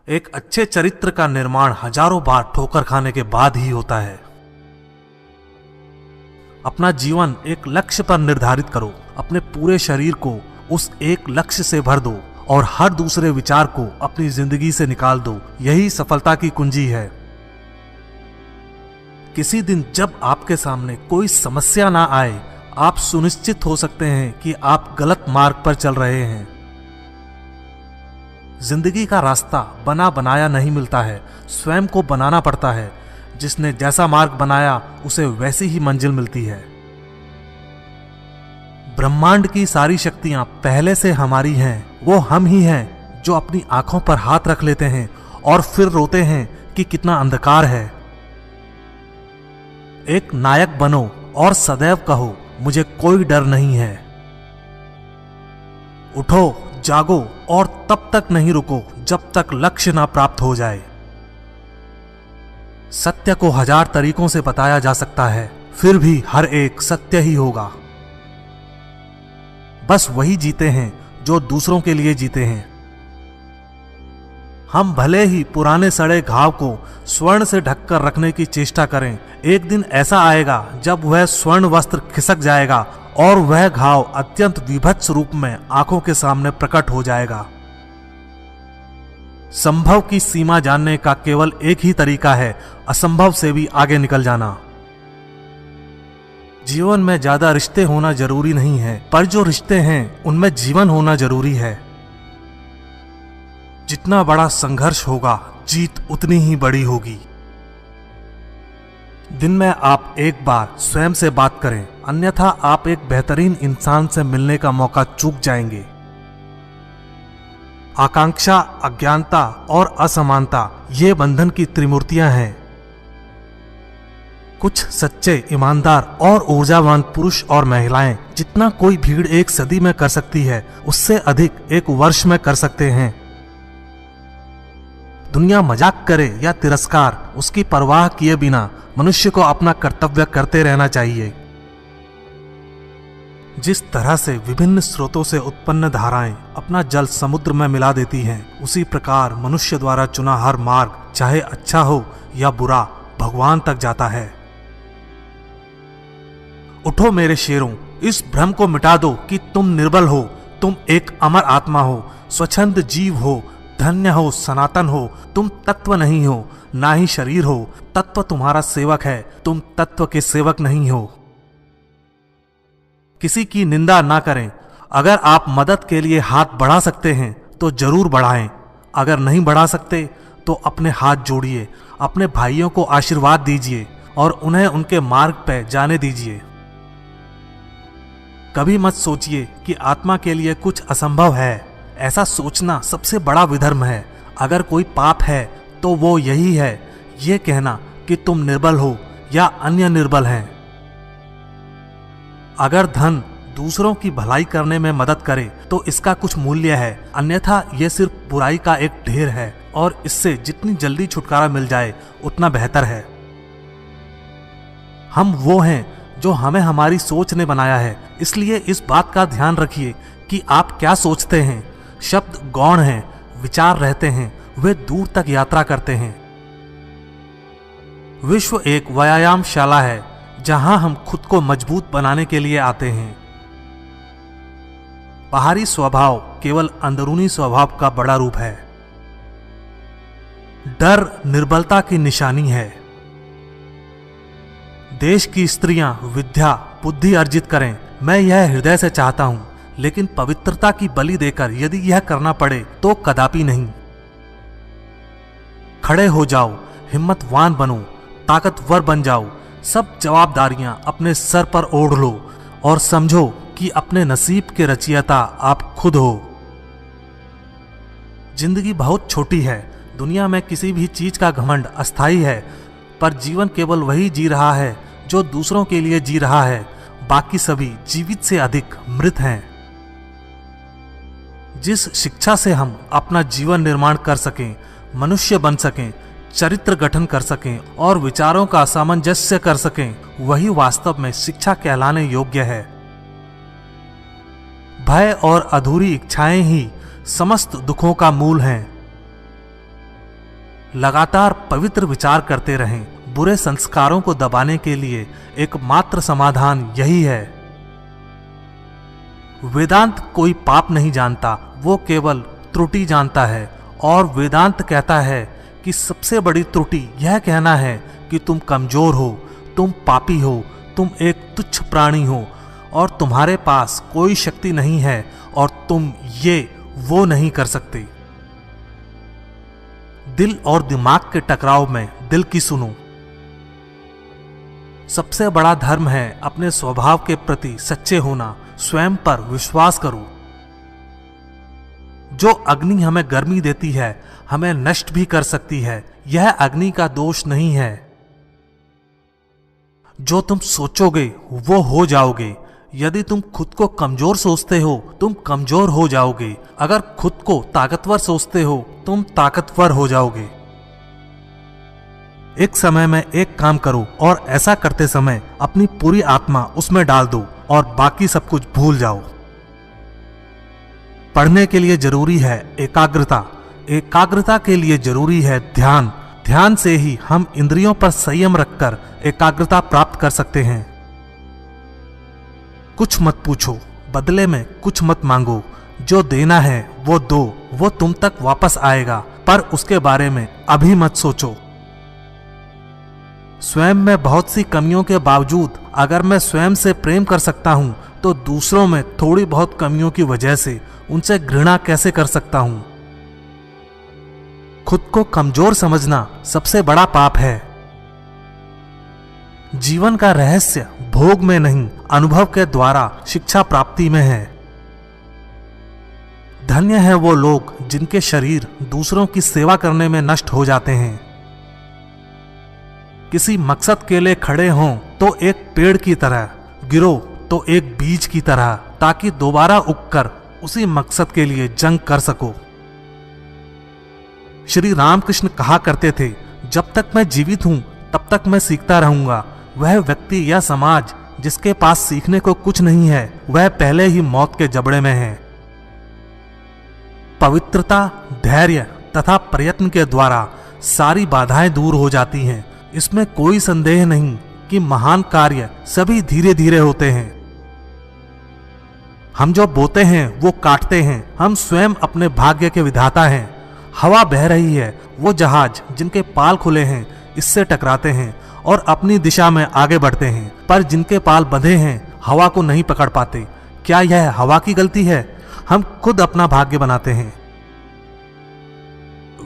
एक अच्छे चरित्र का निर्माण हजारों बार ठोकर खाने के बाद ही होता है। अपना जीवन एक लक्ष्य पर निर्धारित करो, अपने पूरे शरीर को उस एक लक्ष्य से भर दो और हर दूसरे विचार को अपनी जिंदगी से निकाल दो। यही सफलता की कुंजी है। किसी दिन जब आपके सामने कोई समस्या ना आए, आप सुनिश्चित हो सकते हैं कि आप गलत मार्ग पर चल रहे हैं। जिंदगी का रास्ता बना बनाया नहीं मिलता है, स्वयं को बनाना पड़ता है। जिसने जैसा मार्ग बनाया उसे वैसी ही मंजिल मिलती है। ब्रह्मांड की सारी शक्तियां पहले से हमारी हैं। वो हम ही हैं जो अपनी आंखों पर हाथ रख लेते हैं और फिर रोते हैं कि कितना अंधकार है। एक नायक बनो और सदैव कहो, मुझे कोई डर नहीं है। उठो, जागो और तब तक नहीं रुको जब तक लक्ष्य ना प्राप्त हो जाए। सत्य को हजार तरीकों से बताया जा सकता है, फिर भी हर एक सत्य ही होगा। बस वही जीते हैं जो दूसरों के लिए जीते हैं। हम भले ही पुराने सड़े घाव को स्वर्ण से ढककर रखने की चेष्टा करें, एक दिन ऐसा आएगा जब वह स्वर्ण वस्त्र खिसक जाएगा और वह घाव अत्यंत विभत्स रूप में आंखों के सामने प्रकट हो जाएगा। संभव की सीमा जानने का केवल एक ही तरीका है, असंभव से भी आगे निकल जाना। जीवन में ज्यादा रिश्ते होना जरूरी नहीं है, पर जो रिश्ते हैं उनमें जीवन होना जरूरी है। जितना बड़ा संघर्ष होगा, जीत उतनी ही बड़ी होगी। दिन में आप एक बार स्वयं से बात करें, अन्यथा आप एक बेहतरीन इंसान से मिलने का मौका चूक जाएंगे। आकांक्षा, अज्ञानता और असमानता ये बंधन की त्रिमूर्तियां हैं। कुछ सच्चे, ईमानदार और ऊर्जावान पुरुष और महिलाएं जितना कोई भीड़ एक सदी में कर सकती है, उससे अधिक एक वर्ष में कर सकते हैं। दुनिया मजाक करे या तिरस्कार, उसकी परवाह किए बिना मनुष्य को अपना कर्तव्य करते रहना चाहिए। जिस तरह से विभिन्न स्रोतों से उत्पन्न धाराएं अपना जल समुद्र में मिला देती हैं, उसी प्रकार मनुष्य द्वारा चुना हर मार्ग, चाहे अच्छा हो या बुरा, भगवान तक जाता है। उठो मेरे शेरों, इस भ्रम को मिटा दो कि तुम निर्बल हो। तुम एक अमर आत्मा हो, स्वच्छंद जीव हो, धन्य हो, सनातन हो। तुम तत्व नहीं हो, ना ही शरीर हो। तत्व तुम्हारा सेवक है, तुम तत्व के सेवक नहीं हो। किसी की निंदा ना करें। अगर आप मदद के लिए हाथ बढ़ा सकते हैं तो जरूर बढ़ाएं। अगर नहीं बढ़ा सकते तो अपने हाथ जोड़िए, अपने भाइयों को आशीर्वाद दीजिए और उन्हें उनके मार्ग पर जाने दीजिए। कभी मत सोचिए कि आत्मा के लिए कुछ असंभव है। ऐसा सोचना सबसे बड़ा विधर्म है। अगर कोई पाप है तो वो यही है, ये कहना कि तुम निर्बल हो या अन्य निर्बल हैं। अगर धन दूसरों की भलाई करने में मदद करे तो इसका कुछ मूल्य है, अन्यथा यह सिर्फ बुराई का एक ढेर है और इससे जितनी जल्दी छुटकारा मिल जाए उतना बेहतर है। हम वो हैं जो हमें हमारी सोच ने बनाया है, इसलिए इस बात का ध्यान रखिए कि आप क्या सोचते हैं। शब्द गौण हैं, विचार रहते हैं, वे दूर तक यात्रा करते हैं। विश्व एक व्यायामशाला है जहां हम खुद को मजबूत बनाने के लिए आते हैं। बाहरी स्वभाव केवल अंदरूनी स्वभाव का बड़ा रूप है। डर निर्बलता की निशानी है। देश की स्त्रियां विद्या बुद्धि अर्जित करें, मैं यह हृदय से चाहता हूं, लेकिन पवित्रता की बलि देकर यदि यह करना पड़े तो कदापि नहीं। खड़े हो जाओ, हिम्मतवान बनो, ताकतवर बन जाओ। सब जवाबदारियां अपने सर पर ओढ़ लो और समझो कि अपने नसीब के रचयिता आप खुद हो। जिंदगी बहुत छोटी है। दुनिया में किसी भी चीज का घमंड अस्थायी है, पर जीवन केवल वही जी रहा है जो दूसरों के लिए जी रहा है। बाकी सभी जीवित से अधिक मृत हैं। जिस शिक्षा से हम अपना जीवन निर्माण कर सकें, मनुष्य बन सकें, चरित्र गठन कर सकें और विचारों का सामंजस्य कर सकें, वही वास्तव में शिक्षा कहलाने योग्य है। भय और अधूरी इच्छाएं ही समस्त दुखों का मूल हैं। लगातार पवित्र विचार करते रहें। बुरे संस्कारों को दबाने के लिए एकमात्र समाधान यही है। वेदांत कोई पाप नहीं जानता, वो केवल त्रुटि जानता है। और वेदांत कहता है कि सबसे बड़ी त्रुटि यह कहना है कि तुम कमजोर हो, तुम पापी हो, तुम एक तुच्छ प्राणी हो और तुम्हारे पास कोई शक्ति नहीं है और तुम ये वो नहीं कर सकते। दिल और दिमाग के टकराव में दिल की सुनो। सबसे बड़ा धर्म है अपने स्वभाव के प्रति सच्चे होना। स्वयं पर विश्वास करो। जो अग्नि हमें गर्मी देती है, हमें नष्ट भी कर सकती है। यह अग्नि का दोष नहीं है। जो तुम सोचोगे वो हो जाओगे। यदि तुम खुद को कमजोर सोचते हो, तुम कमजोर हो जाओगे। अगर खुद को ताकतवर सोचते हो, तुम ताकतवर हो जाओगे। एक समय में एक काम करो और ऐसा करते समय अपनी पूरी आत्मा उसमें डाल दो और बाकी सब कुछ भूल जाओ। पढ़ने के लिए जरूरी है एकाग्रता, एकाग्रता के लिए जरूरी है ध्यान। ध्यान से ही हम इंद्रियों पर संयम रखकर एकाग्रता प्राप्त कर सकते हैं। कुछ मत पूछो, बदले में कुछ मत मांगो। जो देना है वो दो, वो तुम तक वापस आएगा, पर उसके बारे में अभी मत सोचो। स्वयं में बहुत सी कमियों के बावजूद अगर मैं स्वयं से प्रेम कर सकता हूं, तो दूसरों में थोड़ी बहुत कमियों की वजह से उनसे घृणा कैसे कर सकता हूं। खुद को कमजोर समझना सबसे बड़ा पाप है। जीवन का रहस्य भोग में नहीं, अनुभव के द्वारा शिक्षा प्राप्ति में है। धन्य है वो लोग जिनके शरीर दूसरों की सेवा करने में नष्ट हो जाते हैं। किसी मकसद के लिए खड़े हों तो एक पेड़ की तरह, गिरो तो एक बीज की तरह, ताकि दोबारा उगकर उसी मकसद के लिए जंग कर सको। श्री रामकृष्ण कहा करते थे, जब तक मैं जीवित हूं तब तक मैं सीखता रहूंगा। वह व्यक्ति या समाज जिसके पास सीखने को कुछ नहीं है, वह पहले ही मौत के जबड़े में है। पवित्रता, धैर्य तथा प्रयत्न के द्वारा सारी बाधाएं दूर हो जाती हैं। इसमें कोई संदेह नहीं कि महान कार्य सभी धीरे धीरे होते हैं। हम जो बोते हैं वो काटते हैं। हम स्वयं अपने भाग्य के विधाता हैं। हवा बह रही है, वो जहाज जिनके पाल खुले हैं इससे टकराते हैं और अपनी दिशा में आगे बढ़ते हैं, पर जिनके पाल बंधे हैं हवा को नहीं पकड़ पाते। क्या यह हवा की गलती है? हम खुद अपना भाग्य बनाते हैं।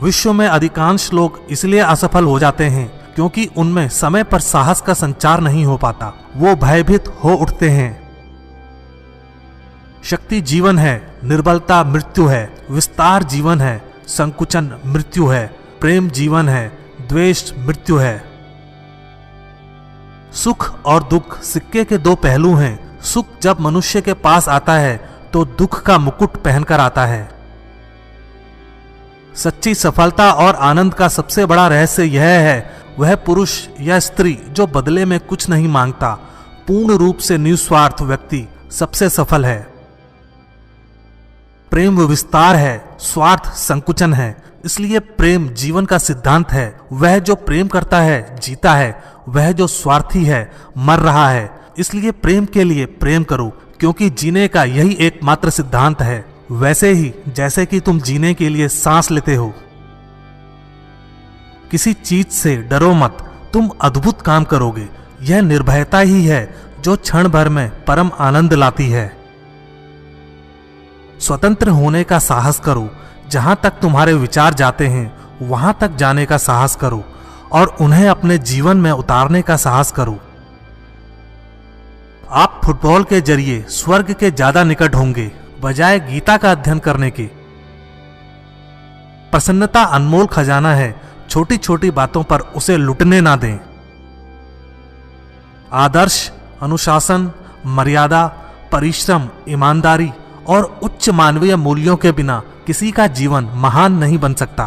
विश्व में अधिकांश लोग इसलिए असफल हो जाते हैं क्योंकि उनमें समय पर साहस का संचार नहीं हो पाता। वो भयभीत हो उठते हैं। शक्ति जीवन है, निर्बलता मृत्यु है। विस्तार जीवन है, संकुचन मृत्यु है। प्रेम जीवन है, द्वेष मृत्यु है। सुख और दुख सिक्के के दो पहलू हैं। सुख जब मनुष्य के पास आता है तो दुख का मुकुट पहनकर आता है। सच्ची सफलता और आनंद का सबसे बड़ा रहस्य यह है, वह पुरुष या स्त्री जो बदले में कुछ नहीं मांगता। पूर्ण रूप से निस्वार्थ व्यक्ति सबसे सफल है। प्रेम विस्तार है, स्वार्थ संकुचन है। इसलिए प्रेम जीवन का सिद्धांत है। वह जो प्रेम करता है जीता है, वह जो स्वार्थी है मर रहा है। इसलिए प्रेम के लिए प्रेम करो, क्योंकि जीने का यही एकमात्र सिद्धांत है। वैसे ही जैसे कि तुम जीने के लिए सांस लेते हो। किसी चीज से डरो मत, तुम अद्भुत काम करोगे। यह निर्भयता ही है जो क्षण भर में परम आनंद लाती है। स्वतंत्र होने का साहस करो। जहां तक तुम्हारे विचार जाते हैं वहां तक जाने का साहस करो और उन्हें अपने जीवन में उतारने का साहस करो। आप फुटबॉल के जरिए स्वर्ग के ज्यादा निकट होंगे बजाय गीता का अध्ययन करने के। प्रसन्नता अनमोल खजाना है, छोटी छोटी बातों पर उसे लुटने ना दें। आदर्श, अनुशासन, मर्यादा, परिश्रम, ईमानदारी और उच्च मानवीय मूल्यों के बिना किसी का जीवन महान नहीं बन सकता।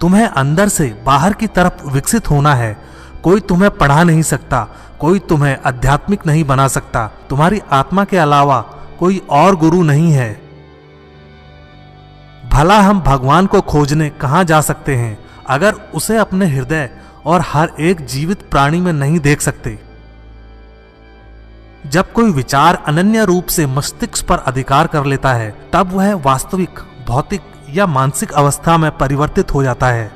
तुम्हें अंदर से बाहर की तरफ विकसित होना है। कोई तुम्हें पढ़ा नहीं सकता, कोई तुम्हें आध्यात्मिक नहीं बना सकता। तुम्हारी आत्मा के अलावा कोई और गुरु नहीं है। भला हम भगवान को खोजने कहाँ जा सकते हैं अगर उसे अपने हृदय और हर एक जीवित प्राणी में नहीं देख सकते। जब कोई विचार अनन्य रूप से मस्तिष्क पर अधिकार कर लेता है तब वह वास्तविक भौतिक या मानसिक अवस्था में परिवर्तित हो जाता है।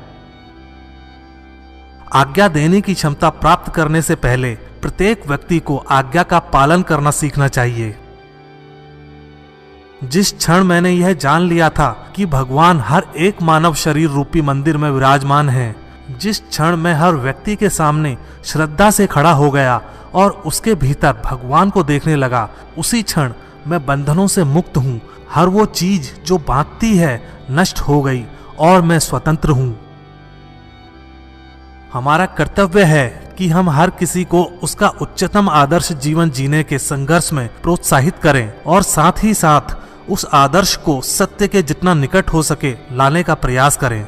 आज्ञा देने की क्षमता प्राप्त करने से पहले प्रत्येक व्यक्ति को आज्ञा का पालन करना सीखना चाहिए। जिस क्षण मैंने यह जान लिया था कि भगवान हर एक मानव शरीर रूपी मंदिर में विराजमान है, जिस क्षण मैं हर व्यक्ति के सामने श्रद्धा से खड़ा हो गया और उसके भीतर भगवान को देखने लगा, उसी क्षण मैं बंधनों से मुक्त हूँ। हर वो चीज जो बांधती है नष्ट हो गई और मैं स्वतंत्र हूँ। हमारा कर्तव्य है कि हम हर किसी को उसका उच्चतम आदर्श जीवन जीने के संघर्ष में प्रोत्साहित करें और साथ ही साथ उस आदर्श को सत्य के जितना निकट हो सके लाने का प्रयास करें।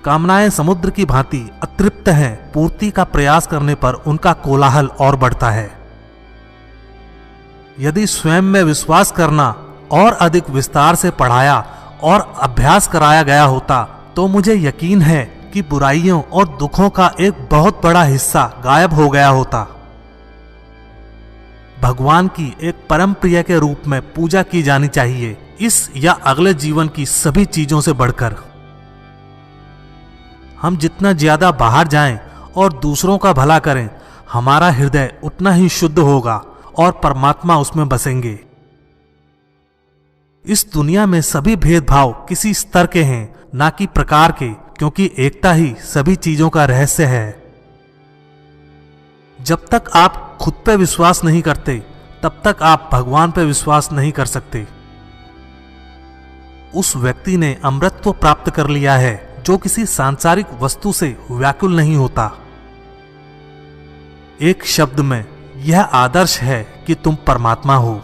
कामनाएं समुद्र की भांति अतृप्त हैं, पूर्ति का प्रयास करने पर उनका कोलाहल और बढ़ता है। यदि स्वयं में विश्वास करना और अधिक विस्तार से पढ़ाया और अभ्यास कराया गया होता तो मुझे यकीन है कि बुराइयों और दुखों का एक बहुत बड़ा हिस्सा गायब हो गया होता। भगवान की एक परम प्रिय के रूप में पूजा की जानी चाहिए, इस या अगले जीवन की सभी चीजों से बढ़कर। हम जितना ज्यादा बाहर जाएं और दूसरों का भला करें, हमारा हृदय उतना ही शुद्ध होगा और परमात्मा उसमें बसेंगे। इस दुनिया में सभी भेदभाव किसी स्तर के हैं, ना कि प्रकार के, क्योंकि एकता ही सभी चीजों का रहस्य है। जब तक आप खुद पे विश्वास नहीं करते तब तक आप भगवान पे विश्वास नहीं कर सकते। उस व्यक्ति ने अमृतत्व प्राप्त कर लिया है जो किसी सांसारिक वस्तु से व्याकुल नहीं होता। एक शब्द में यह आदर्श है कि तुम परमात्मा हो।